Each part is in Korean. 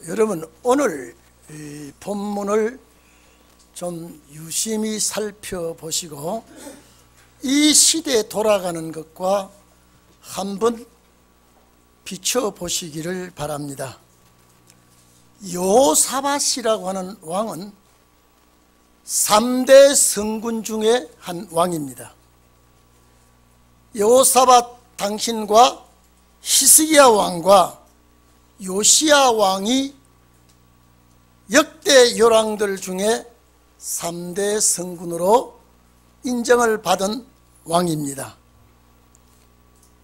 여러분, 오늘 이 본문을 좀 유심히 살펴보시고 이 시대에 돌아가는 것과 한번 비춰보시기를 바랍니다. 여호사밧이라고 하는 왕은 3대 성군 중에 한 왕입니다. 여호사밧 당신과 히스기야 왕과 요시야 왕이 역대 열왕들 중에 3대 성군으로 인정을 받은 왕입니다.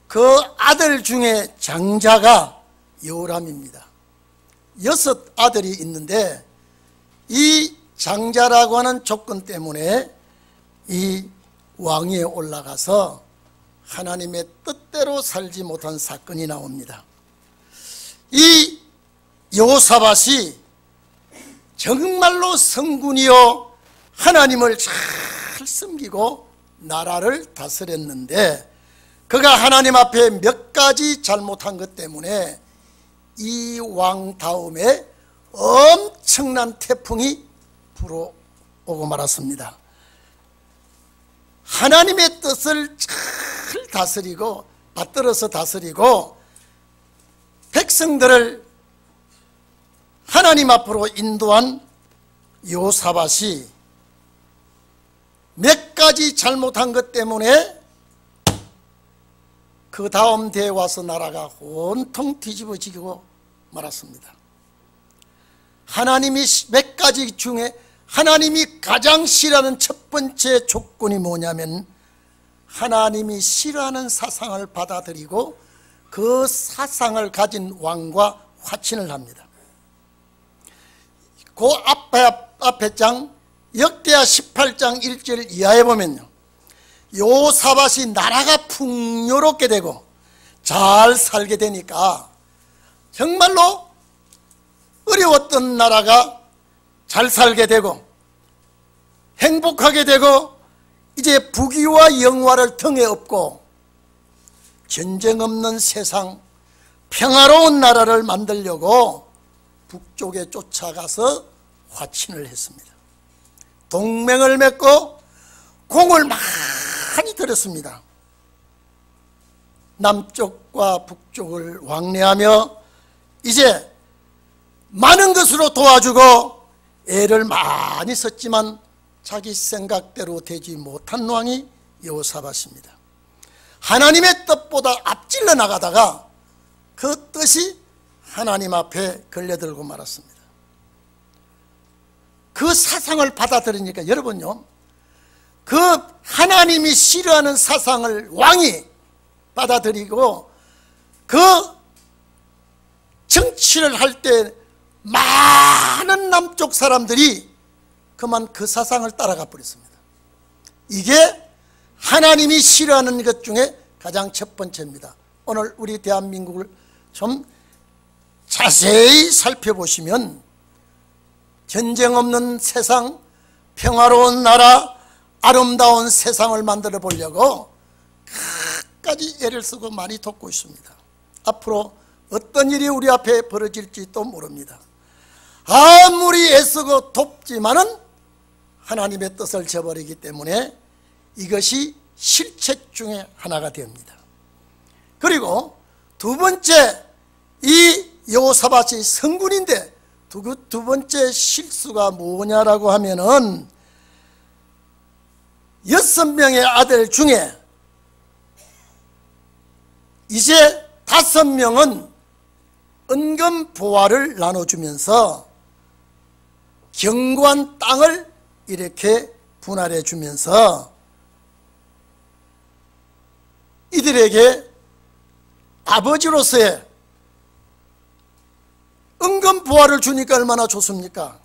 그 아들 중에 장자가 여호람입니다. 6 아들이 있는데 이 장자라고 하는 조건 때문에 이 왕위에 올라가서 하나님의 뜻대로 살지 못한 사건이 나옵니다. 이 여호사밧이 정말로 성군이요 하나님을 잘 섬기고 나라를 다스렸는데 그가 하나님 앞에 몇 가지 잘못한 것 때문에 이 왕 다음에 엄청난 태풍이 불어오고 말았습니다. 하나님의 뜻을 잘 다스리고 받들어서 다스리고 백성들을 하나님 앞으로 인도한 여호사밧이 몇 가지 잘못한 것 때문에 그 다음 대에 와서 나라가 온통 뒤집어지고 말았습니다. 하나님이 몇 가지 중에 하나님이 가장 싫어하는 첫 번째 조건이 뭐냐면 하나님이 싫어하는 사상을 받아들이고 그 사상을 가진 왕과 화친을 합니다. 그 앞에 장 역대하 18장 1절 이하에 보면요, 여호사밧이 나라가 풍요롭게 되고 잘 살게 되니까 정말로 어려웠던 나라가 잘 살게 되고 행복하게 되고 이제 부귀와 영화를 등에 업고 전쟁 없는 세상 평화로운 나라를 만들려고 북쪽에 쫓아가서 화친을 했습니다. 동맹을 맺고 공을 많이 들였습니다. 남쪽과 북쪽을 왕래하며 이제 많은 것으로 도와주고 애를 많이 썼지만 자기 생각대로 되지 못한 왕이 여호사밧입니다. 하나님의 뜻보다 앞질러 나가다가 그 뜻이 하나님 앞에 걸려들고 말았습니다. 그 사상을 받아들이니까 여러분요, 그 하나님이 싫어하는 사상을 왕이 받아들이고 그 정치를 할 때 많은 남쪽 사람들이 그만 그 사상을 따라가 버렸습니다. 이게 하나님이 싫어하는 것 중에 가장 첫 번째입니다. 오늘 우리 대한민국을 좀 자세히 살펴보시면 전쟁 없는 세상, 평화로운 나라, 아름다운 세상을 만들어 보려고 갖가지 애를 쓰고 많이 돕고 있습니다. 앞으로 어떤 일이 우리 앞에 벌어질지도 모릅니다. 아무리 애쓰고 돕지만은 하나님의 뜻을 저버리기 때문에 이것이 실책 중에 하나가 됩니다. 그리고 두 번째, 이 여호사밧이 성군인데 두 번째 실수가 뭐냐라고 하면은 6명의 아들 중에 이제 5명은 은금 보화를 나눠주면서 견고한 땅을 이렇게 분할해 주면서 이들에게 아버지로서의 은금 보화를 주니까 얼마나 좋습니까?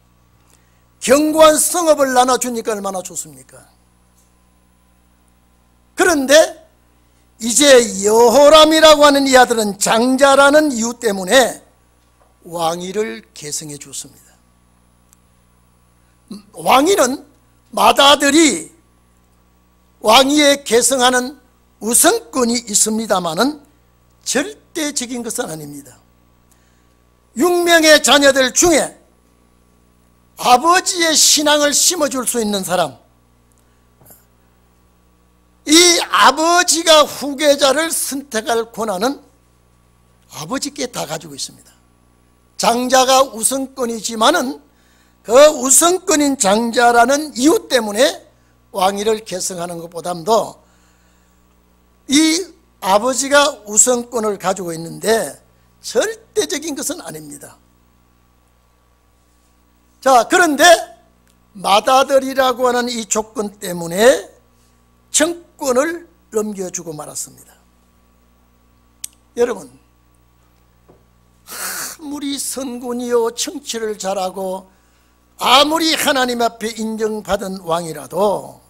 견고한 성읍을 나눠주니까 얼마나 좋습니까? 그런데 이제 여호람이라고 하는 이 아들은 장자라는 이유 때문에 왕위를 계승해 줬습니다. 왕위는 맏아들이 왕위에 계승하는 우선권이 있습니다마는 절대적인 것은 아닙니다. 6명의 자녀들 중에 아버지의 신앙을 심어줄 수 있는 사람, 이 아버지가 후계자를 선택할 권한은 아버지께 다 가지고 있습니다. 장자가 우선권이지만은 그 우선권인 장자라는 이유 때문에 왕위를 계승하는 것보다도 이 아버지가 우선권을 가지고 있는데 절대적인 것은 아닙니다. 자, 그런데 맏아들이라고 하는 이 조건 때문에 정권을 넘겨주고 말았습니다. 여러분, 아무리 선군이요 정치를 잘하고 아무리 하나님 앞에 인정받은 왕이라도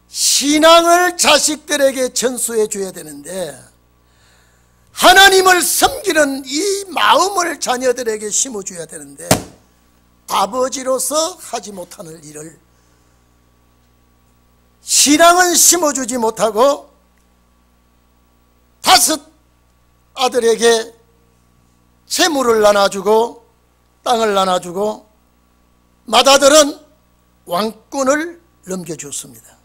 신앙을 자식들에게 전수해 줘야 되는데, 하나님을 섬기는 이 마음을 자녀들에게 심어줘야 되는데, 아버지로서 하지 못하는 일을 신앙은 심어주지 못하고 다섯 아들에게 재물을 나눠주고 땅을 나눠주고 맏아들은 왕권을 넘겨줬습니다.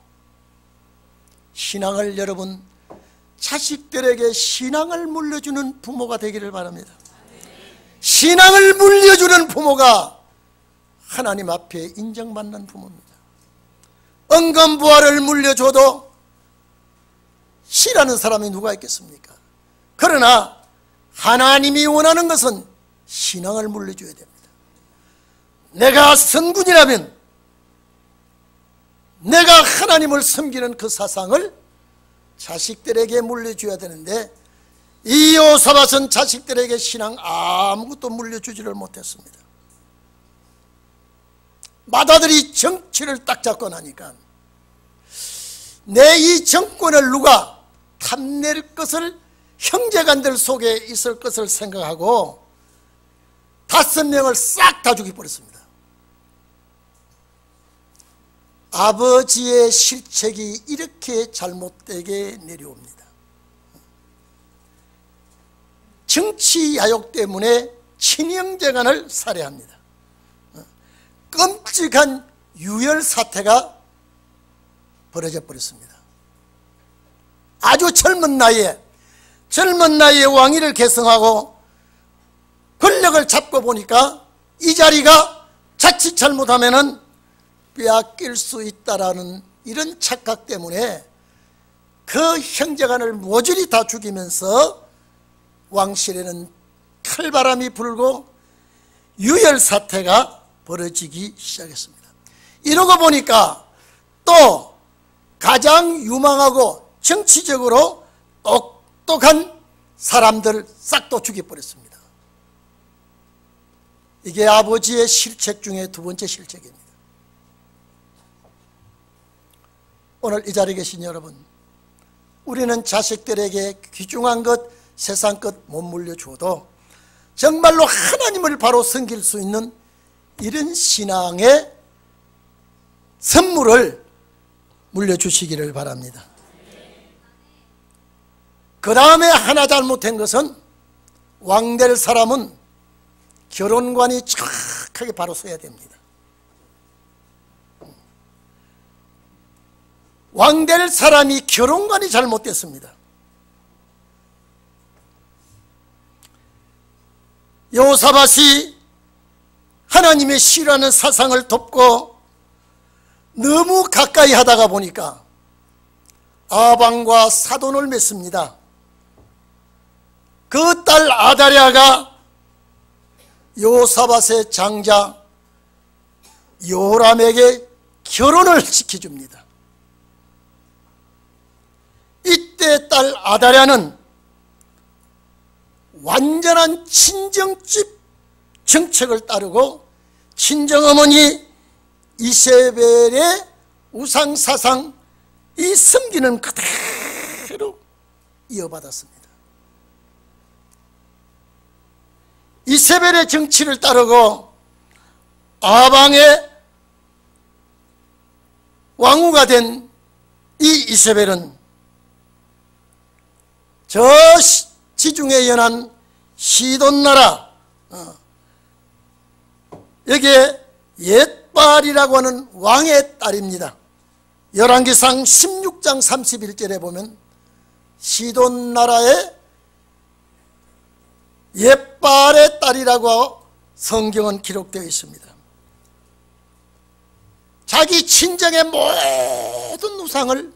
신앙을, 여러분, 자식들에게 신앙을 물려주는 부모가 되기를 바랍니다. 신앙을 물려주는 부모가 하나님 앞에 인정받는 부모입니다. 은검부화를 물려줘도 싫어하는 사람이 누가 있겠습니까? 그러나 하나님이 원하는 것은 신앙을 물려줘야 됩니다. 내가 선군이라면 내가 하나님을 섬기는 그 사상을 자식들에게 물려줘야 되는데, 이 여호사밧은 자식들에게 신앙 아무것도 물려주지를 못했습니다. 맏아들이 정치를 딱 잡고 나니까 내 이 정권을 누가 탐낼 것을, 형제간들 속에 있을 것을 생각하고 5명을 싹 다 죽여버렸습니다. 아버지의 실책이 이렇게 잘못되게 내려옵니다. 정치 야욕 때문에 친형제간을 살해합니다. 끔찍한 유혈 사태가 벌어져 버렸습니다. 아주 젊은 나이에 왕위를 계승하고 권력을 잡고 보니까 이 자리가 자칫 잘못하면은 빼앗길 수 있다라는 이런 착각 때문에 그 형제간을 모조리 다 죽이면서 왕실에는 칼바람이 불고 유혈 사태가 벌어지기 시작했습니다. 이러고 보니까 또 가장 유망하고 정치적으로 똑똑한 사람들 싹 또 죽여버렸습니다. 이게 아버지의 실책 중에 두 번째 실책입니다. 오늘 이 자리에 계신 여러분, 우리는 자식들에게 귀중한 것, 세상 것 못 물려줘도 정말로 하나님을 바로 섬길 수 있는 이런 신앙의 선물을 물려주시기를 바랍니다. 그 다음에 하나 잘못된 것은, 왕될 사람은 결혼관이 정확하게 바로 서야 됩니다. 왕될 사람이 결혼관이 잘못됐습니다. 여호사밧이 하나님의 싫어하는 사상을 덮고 너무 가까이 하다가 보니까 아방과 사돈을 맺습니다. 그 딸 아다랴가 여호사밧의 장자 요람에게 결혼을 시켜줍니다. 이때 딸 아다랴는 완전한 친정집 정책을 따르고 친정어머니 이세벨의 우상사상, 이 섬기는 그대로 이어받았습니다. 이세벨의 정치를 따르고 아방의 왕후가 된 이 이세벨은 저 지중해 연안 시돈 나라, 여기에 옅바알이라고 하는 왕의 딸입니다. 열왕기상 16장 31절에 보면 시돈 나라의 옅바알의 딸이라고 성경은 기록되어 있습니다. 자기 친정의 모든 우상을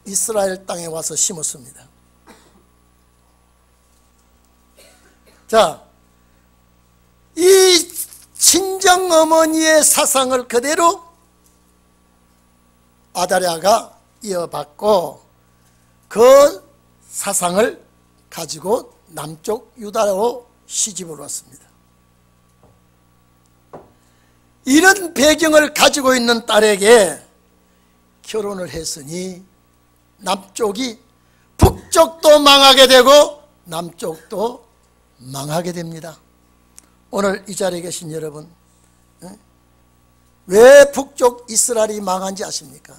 이스라엘 땅에 와서 심었습니다. 자, 이 친정 어머니의 사상을 그대로 아다랴가 이어받고 그 사상을 가지고 남쪽 유다로 시집을 왔습니다. 이런 배경을 가지고 있는 딸에게 결혼을 했으니 남쪽이 북쪽도 망하게 되고 남쪽도 망하게 됩니다. 오늘 이 자리에 계신 여러분, 왜 북쪽 이스라엘이 망한지 아십니까?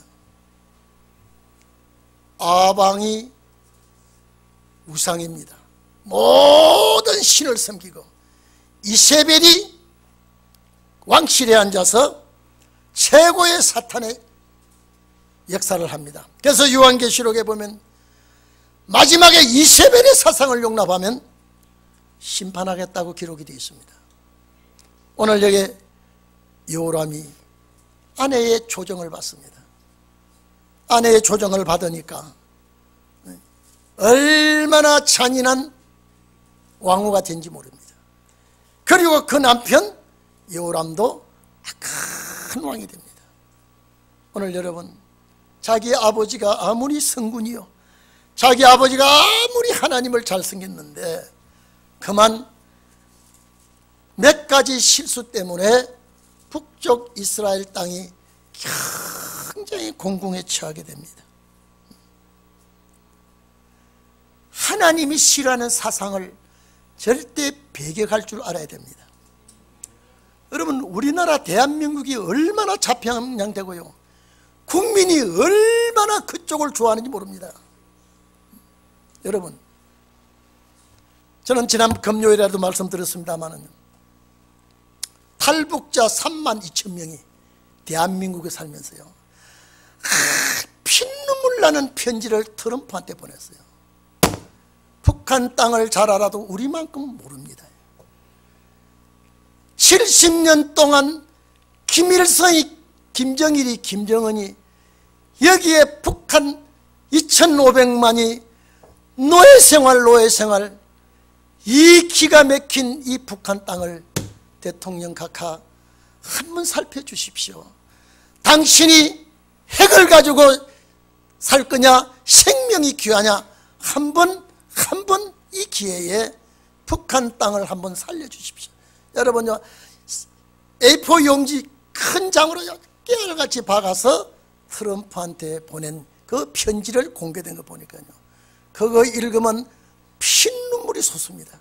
아방이 우상입니다. 모든 신을 섬기고 이세벨이 왕실에 앉아서 최고의 사탄의 역사를 합니다. 그래서 요한계시록에 보면 마지막에 이세벨의 사상을 용납하면 심판하겠다고 기록이 되어 있습니다. 오늘 여기 요람이 아내의 조정을 받습니다. 아내의 조정을 받으니까 얼마나 잔인한 왕후가 된지 모릅니다. 그리고 그 남편 요람도 악한 왕이 됩니다. 오늘 여러분, 자기 아버지가 아무리 성군이요, 자기 아버지가 아무리 하나님을 잘 섬겼는데 그만 몇 가지 실수 때문에 북쪽 이스라엘 땅이 굉장히 공공에 처하게 됩니다. 하나님이 싫어하는 사상을 절대 배격할 줄 알아야 됩니다. 여러분, 우리나라 대한민국이 얼마나 자평양되고요, 국민이 얼마나 그쪽을 좋아하는지 모릅니다. 여러분, 저는 지난 금요일에도 말씀드렸습니다만 탈북자 32,000명이 대한민국에 살면서요, 피눈물 나는 편지를 트럼프한테 보냈어요. 북한 땅을 잘 알아도 우리만큼 모릅니다. 70년 동안 김일성이, 김정일이, 김정은이 여기에 북한 2,500만이 노예생활, 이 기가 막힌 이 북한 땅을 대통령 각하 한번 살펴주십시오. 당신이 핵을 가지고 살 거냐, 생명이 귀하냐, 한 번 이 기회에 북한 땅을 한번 살려주십시오. 여러분요, A4 용지 큰 장으로 깨알같이 박아서 트럼프한테 보낸 그 편지를 공개된 거 보니까요, 그거 읽으면 피눈물이 솟습니다.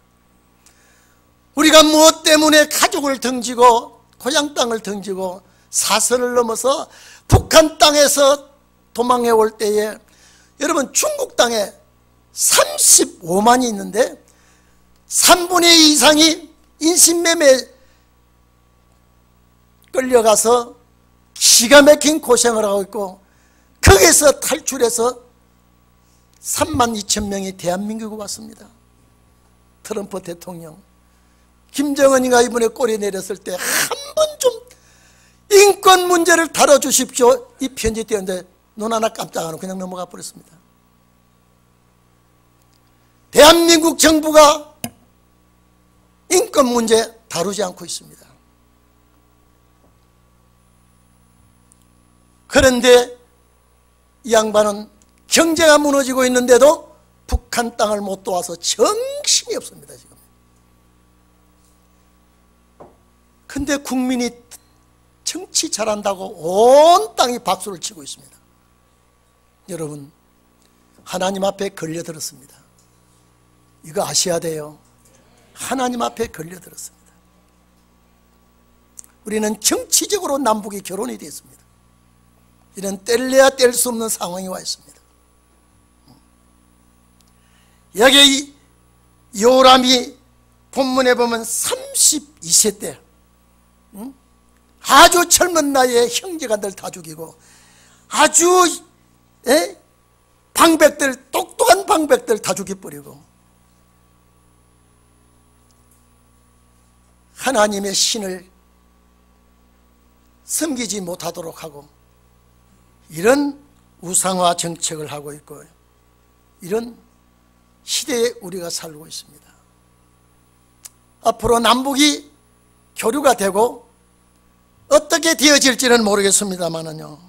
우리가 무엇 때문에 가족을 등지고 고향 땅을 등지고 사선을 넘어서 북한 땅에서 도망해 올 때에, 여러분, 중국 땅에 35만이 있는데 3분의 2 이상이 인신매매 끌려가서 기가 막힌 고생을 하고 있고, 거기서 탈출해서 32,000명이 대한민국에 왔습니다. 트럼프 대통령, 김정은이가 이번에 꼬리 내렸을 때 한 번 좀 인권 문제를 다뤄주십시오, 이 편지 띄었는데 눈 하나 깜짝 안 하고 그냥 넘어가 버렸습니다. 대한민국 정부가 인권 문제 다루지 않고 있습니다. 그런데 이 양반은 경제가 무너지고 있는데도 북한 땅을 못 도와서 정신이 없습니다, 지금. 근데 국민이 정치 잘한다고 온 땅이 박수를 치고 있습니다. 여러분, 하나님 앞에 걸려들었습니다. 이거 아셔야 돼요. 하나님 앞에 걸려들었습니다. 우리는 정치적으로 남북이 결혼이 되었습니다. 이런 뗄래야 뗄 수 없는 상황이 와 있습니다. 여기 요람이 본문에 보면 32세 때 아주 젊은 나이에 형제간들 다 죽이고 아주 방백들, 똑똑한 방백들 다 죽여버리고 하나님의 신을 섬기지 못하도록 하고 이런 우상화 정책을 하고 있고 이런 시대에 우리가 살고 있습니다. 앞으로 남북이 교류가 되고 어떻게 되어질지는 모르겠습니다만은요,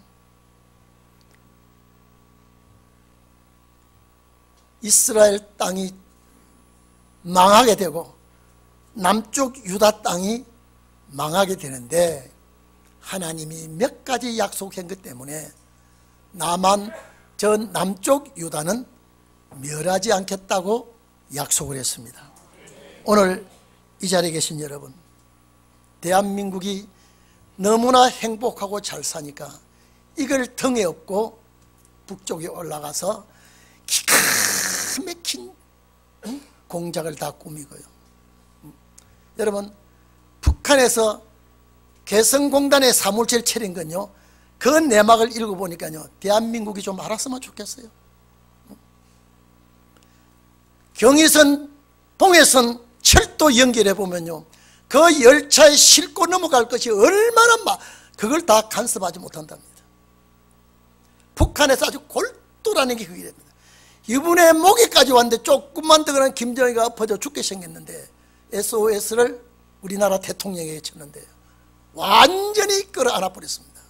이스라엘 땅이 망하게 되고 남쪽 유다 땅이 망하게 되는데 하나님이 몇 가지 약속한 것 때문에 나만 저 남쪽 유다는 멸하지 않겠다고 약속을 했습니다. 오늘 이 자리에 계신 여러분, 대한민국이 너무나 행복하고 잘 사니까 이걸 등에 업고 북쪽에 올라가서 기가 막힌 공작을 다 꾸미고요. 여러분, 북한에서 개성공단의 사무실 차린 건요, 그 내막을 읽어보니까요, 대한민국이 좀 알았으면 좋겠어요. 경의선, 동해선 철도 연결해 보면요, 그 열차에 싣고 넘어갈 것이 얼마나 그걸 다 간섭하지 못한답니다. 북한에서 아주 골똘하는 게 그게 됩니다. 이분의 목에까지 왔는데 조금만 더 그런 김정희가 엎어져 죽게 생겼는데 SOS를 우리나라 대통령에게 쳤는데요, 완전히 끌어안아 버렸습니다.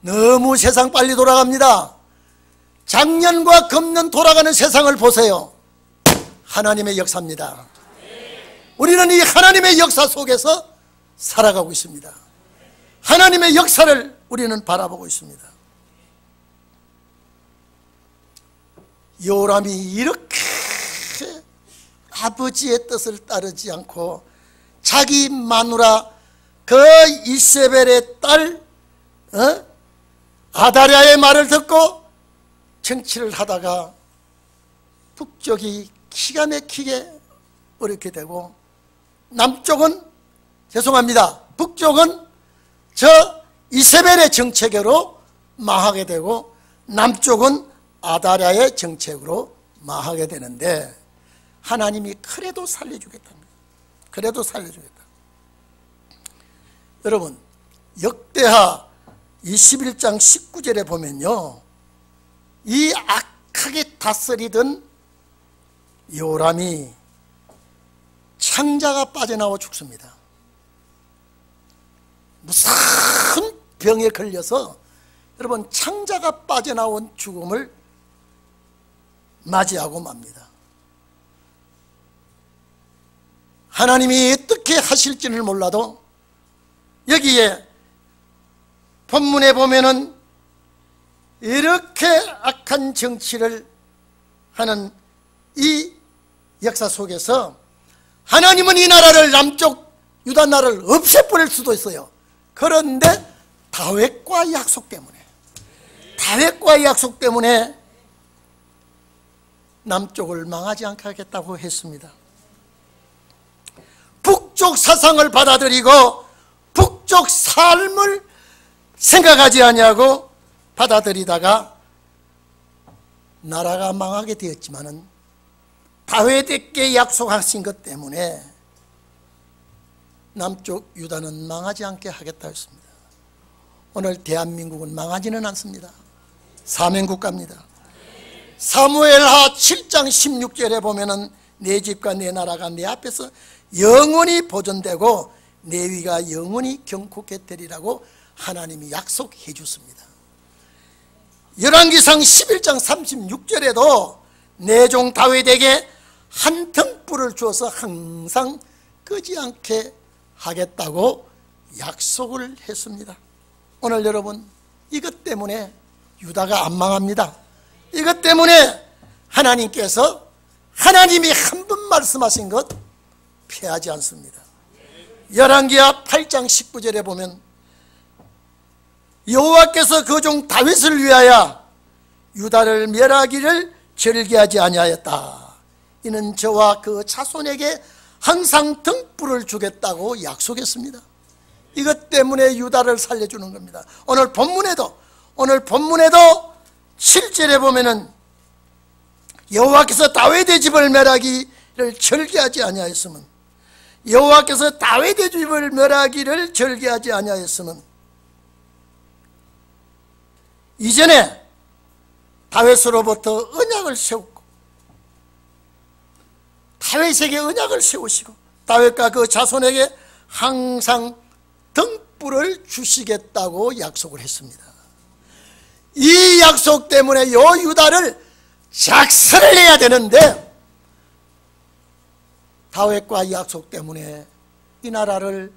너무 세상 빨리 돌아갑니다. 작년과 금년 돌아가는 세상을 보세요. 하나님의 역사입니다. 우리는 이 하나님의 역사 속에서 살아가고 있습니다. 하나님의 역사를 우리는 바라보고 있습니다. 요람이 이렇게 아버지의 뜻을 따르지 않고 자기 마누라 그 이세벨의 딸 아다랴의 말을 듣고 정치를 하다가 북쪽이 기가 막히게 어렵게 되고 남쪽은 죄송합니다 북쪽은 저 이세벨의 정책으로 망하게 되고 남쪽은 아다랴의 정책으로 망하게 되는데 하나님이 그래도 살려주겠답니다. 그래도 살려주겠다. 여러분, 역대하 21장 19절에 보면요, 이 악하게 다스리던 요람이 창자가 빠져나와 죽습니다. 무슨 병에 걸려서 여러분 창자가 빠져나온 죽음을 맞이하고 맙니다. 하나님이 어떻게 하실지는 몰라도 여기에 본문에 보면은 이렇게 악한 정치를 하는 이 역사 속에서 하나님은 이 나라를 남쪽 유다 나라를 없애버릴 수도 있어요. 그런데 다윗과의 약속 때문에 남쪽을 망하지 않게 하겠다고 했습니다. 북쪽 사상을 받아들이고 북쪽 삶을 생각하지 아니하고 받아들이다가 나라가 망하게 되었지만은 다윗에게 약속하신 것 때문에 남쪽 유다는 망하지 않게 하겠다 했습니다. 오늘 대한민국은 망하지는 않습니다. 사명국가입니다. 사무엘하 7장 16절에 보면은 내 집과 내 나라가 내 앞에서 영원히 보존되고 내 위가 영원히 경국해 되리라고 하나님이 약속해 주십니다. 열왕기상 11장 36절에도 내 종 다윗에게 한 등불을 주어서 항상 끄지 않게 하겠다고 약속을 했습니다. 오늘 여러분, 이것 때문에 유다가 안 망합니다. 이것 때문에 하나님께서 하나님이 한 번 말씀하신 것 피하지 않습니다. 열왕기하 8장 19절에 보면 여호와께서 그 종 다윗을 위하여 유다를 멸하기를 절개하지 아니하였다. 이는 저와 그 자손에게 항상 등불을 주겠다고 약속했습니다. 이것 때문에 유다를 살려주는 겁니다. 오늘 본문에도 7절에 보면은 여호와께서 다윗의 집을 멸하기를 절개하지 아니하였으면, 여호와께서 다윗의 집을 멸하기를 절개하지 아니하였으면, 이전에 다윗으로부터 언약을 세웠고 다윗에게 언약을 세우시고 다윗과 그 자손에게 항상 등불을 주시겠다고 약속을 했습니다. 이 약속 때문에 요 유다를 작살을 내야 되는데 다윗과 약속 때문에 이 나라를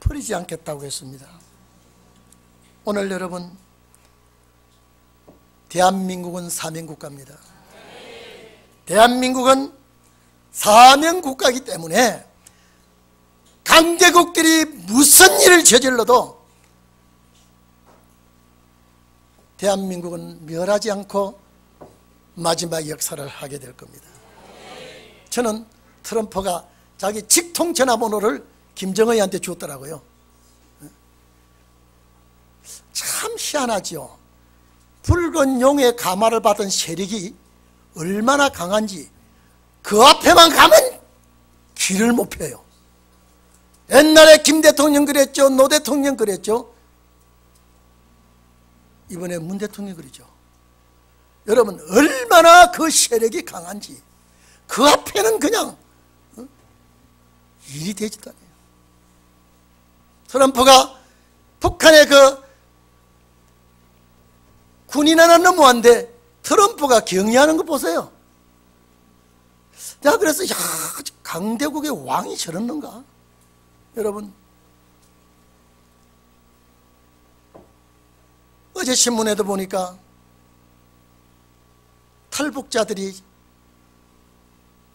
버리지 않겠다고 했습니다. 오늘 여러분, 대한민국은 사명국가입니다. 대한민국은 사명국가이기 때문에 강대국들이 무슨 일을 저질러도 대한민국은 멸하지 않고 마지막 역사를 하게 될 겁니다. 저는 트럼프가 자기 직통 전화번호를 김정은이한테 줬더라고요. 참 희한하지요. 붉은 용의 가마를 받은 세력이 얼마나 강한지 그 앞에만 가면 길을 못 펴요. 옛날에 김 대통령 그랬죠. 노 대통령 그랬죠. 이번에 문 대통령 그러죠. 여러분, 얼마나 그 세력이 강한지 그 앞에는 그냥 일이 되지도 않아요. 트럼프가 북한의 그 군인 하나 너무한데 트럼프가 격려하는 거 보세요. 자, 그래서 야, 강대국의 왕이 저랬는가? 여러분, 어제 신문에도 보니까 탈북자들이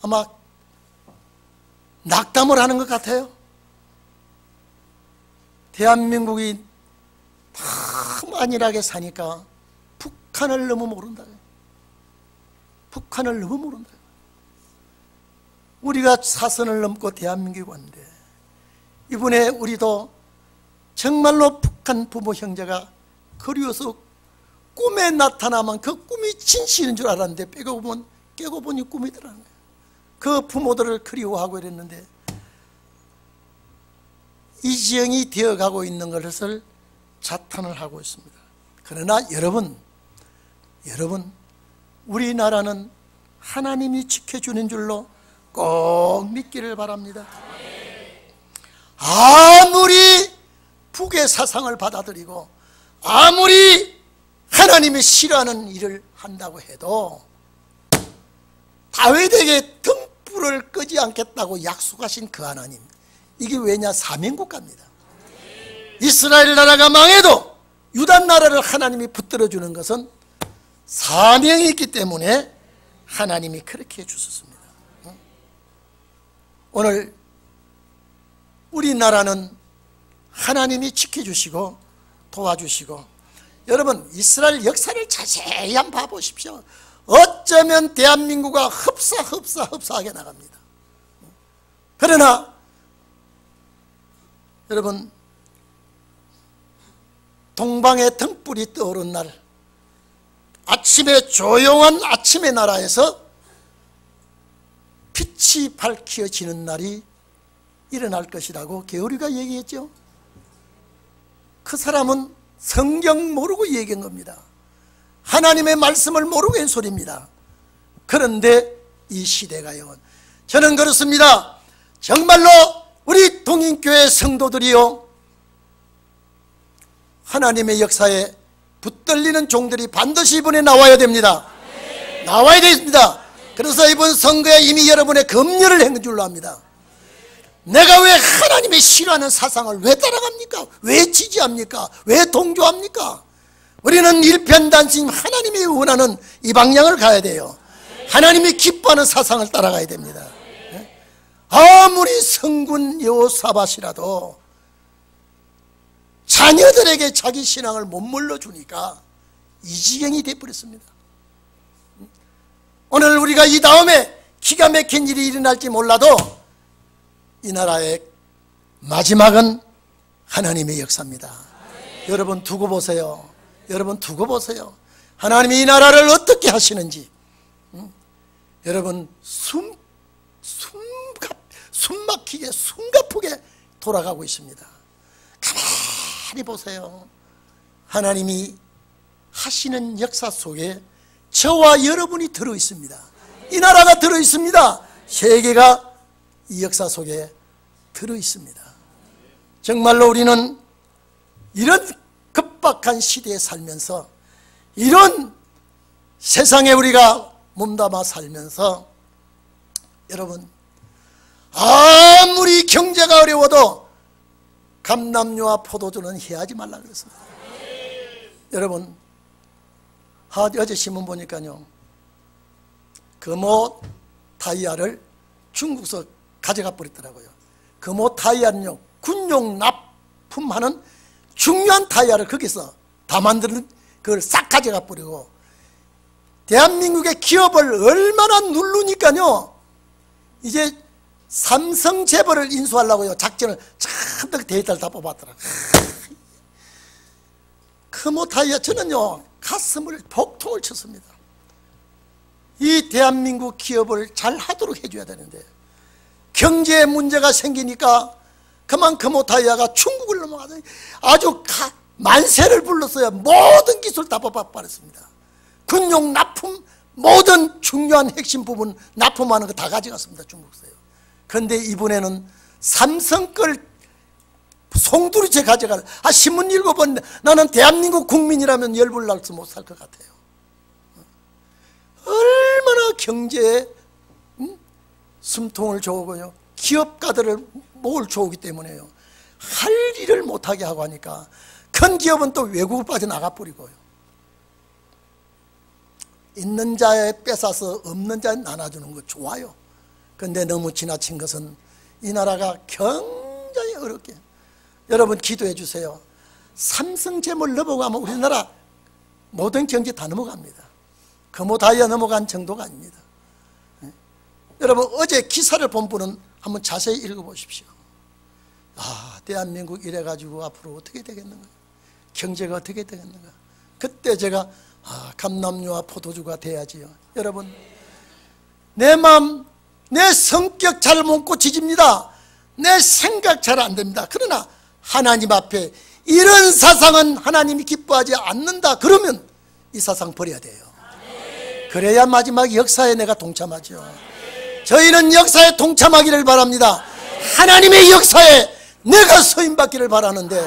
아마 낙담을 하는 것 같아요. 대한민국이 참 안일하게 사니까 북한을 너무 모른다. 북한을 너무 모른다. 우리가 사선을 넘고 대한민국에 왔는데 이번에 우리도 정말로 북한 부모 형제가 그리워서 꿈에 나타나면 그 꿈이 진실인 줄 알았는데 깨고 보니 꿈이더라는 거예요. 그 부모들을 그리워하고 이랬는데 이 지형이 되어가고 있는 것을 자탄을 하고 있습니다. 그러나 여러분, 우리나라는 하나님이 지켜주는 줄로 꼭 믿기를 바랍니다. 아무리 북의 사상을 받아들이고 아무리 하나님이 싫어하는 일을 한다고 해도 다윗에게 등불을 끄지 않겠다고 약속하신 그 하나님, 이게 왜냐? 사명국가입니다. 이스라엘 나라가 망해도 유다 나라를 하나님이 붙들어주는 것은 사명이 있기 때문에 하나님이 그렇게 해주셨습니다. 오늘 우리나라는 하나님이 지켜주시고 도와주시고, 여러분 이스라엘 역사를 자세히 한번 봐보십시오. 어쩌면 대한민국과 흡사하게 나갑니다. 그러나 여러분, 동방의 등불이 떠오른 날, 아침에 조용한 아침의 나라에서 빛이 밝혀지는 날이 일어날 것이라고 게오리가 얘기했죠. 그 사람은 성경 모르고 얘기한 겁니다. 하나님의 말씀을 모르고 한 소리입니다. 그런데 이 시대가요, 저는 그렇습니다. 정말로 우리 동인교회 성도들이요, 하나님의 역사에 붙들리는 종들이 반드시 이번에 나와야 됩니다. 나와야 됩니다. 그래서 이번 선거에 이미 여러분의 검열을 한 줄로 압니다. 내가 왜 하나님의 싫어하는 사상을 왜 따라갑니까? 왜 지지합니까? 왜 동조합니까? 우리는 일편단심 하나님이 원하는 이 방향을 가야 돼요. 하나님이 기뻐하는 사상을 따라가야 됩니다. 아무리 성군 여호사밧이라도 자녀들에게 자기 신앙을 못 물려주니까 이 지경이 되어버렸습니다. 오늘 우리가 이 다음에 기가 막힌 일이 일어날지 몰라도 이 나라의 마지막은 하나님의 역사입니다. 여러분 두고 보세요. 여러분 두고 보세요. 하나님이 이 나라를 어떻게 하시는지. 여러분 숨막히게 숨가쁘게 돌아가고 있습니다. 가만히 보세요. 하나님이 하시는 역사 속에 저와 여러분이 들어있습니다. 이 나라가 들어있습니다. 세계가 이 역사 속에 들어있습니다. 정말로 우리는 이런 급박한 시대에 살면서, 이런 세상에 우리가 몸담아 살면서, 여러분 아무리 경제가 어려워도 감람류와 포도주는 해하지 말라 그랬습니다. 여러분 어제 신문 보니까요, 금호 다이아를 중국에서 가져가 버렸더라고요. 금호 다이아는요, 군용 납품하는 중요한 다이아를 거기서 다 만드는 그걸 싹 가져가 버리고, 대한민국의 기업을 얼마나 누르니까요, 이제 삼성 재벌을 인수하려고요 작전을 잔뜩 데이터를 다 뽑았더라고요. 금호 다이아, 저는요 가슴을 복통을 쳤습니다. 이 대한민국 기업을 잘 하도록 해줘야 되는데, 경제에 문제가 생기니까 그만 금호 다이아가 중국을 넘어가서 아주 만세를 불렀어요. 모든 기술 다 뽑아버렸습니다. 군용 납품, 모든 중요한 핵심 부분 납품하는 거 다 가져갔습니다. 중국에서요. 그런데 이번에는 삼성 걸 송두리째 가져가는, 신문 읽어본, 나는 대한민국 국민이라면 열불 날서 못 살 것 같아요. 얼마나 경제에 숨통을 조고요, 기업가들을 목을 조우기 때문에요, 할 일을 못하게 하고 하니까 큰 기업은 또 외국을 빠져나가 버리고요, 있는 자에 뺏어서 없는 자에 나눠주는 거 좋아요. 그런데 너무 지나친 것은 이 나라가 굉장히 어렵게, 여러분 기도해 주세요. 삼성재물 넘어가면 우리나라 모든 경제 다 넘어갑니다. 금호 다이아 넘어간 정도가 아닙니다. 여러분 어제 기사를 본 분은 한번 자세히 읽어보십시오. 대한민국 이래가지고 앞으로 어떻게 되겠는가, 경제가 어떻게 되겠는가. 그때 제가 감람류와 포도주가 돼야지요. 여러분 내 마음, 내 성격 잘 못 고쳐집니다. 내 생각 잘 안 됩니다. 그러나 하나님 앞에 이런 사상은 하나님이 기뻐하지 않는다 그러면 이 사상 버려야 돼요. 그래야 마지막 역사에 내가 동참하죠. 저희는 역사에 동참하기를 바랍니다. 하나님의 역사에 내가 서임받기를 바라는데,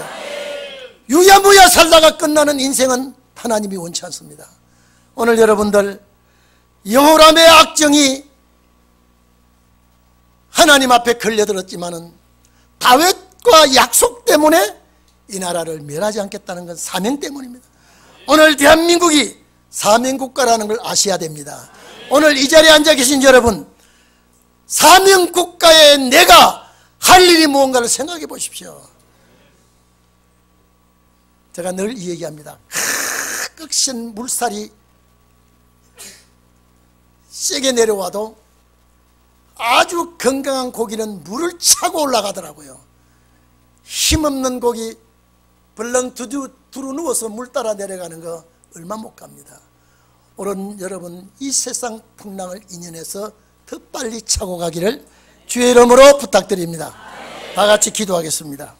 유야무야 살다가 끝나는 인생은 하나님이 원치 않습니다. 오늘 여러분들 여호람의 악정이 하나님 앞에 걸려들었지만은 다윗과 약속 때문에 이 나라를 멸하지 않겠다는 건 사명 때문입니다. 오늘 대한민국이 사명국가라는 걸 아셔야 됩니다. 오늘 이 자리에 앉아 계신 여러분, 사명국가에 내가 할 일이 무언가를 생각해 보십시오. 제가 늘 이 얘기합니다. 끄신 물살이 세게 내려와도 아주 건강한 고기는 물을 차고 올라가더라고요. 힘없는 고기 벌렁 두루 누워서 물 따라 내려가는 거 얼마 못 갑니다. 오늘 여러분 이 세상 풍랑을 인연해서 더 빨리 차고 가기를 주의 이름으로 부탁드립니다. 다 같이 기도하겠습니다.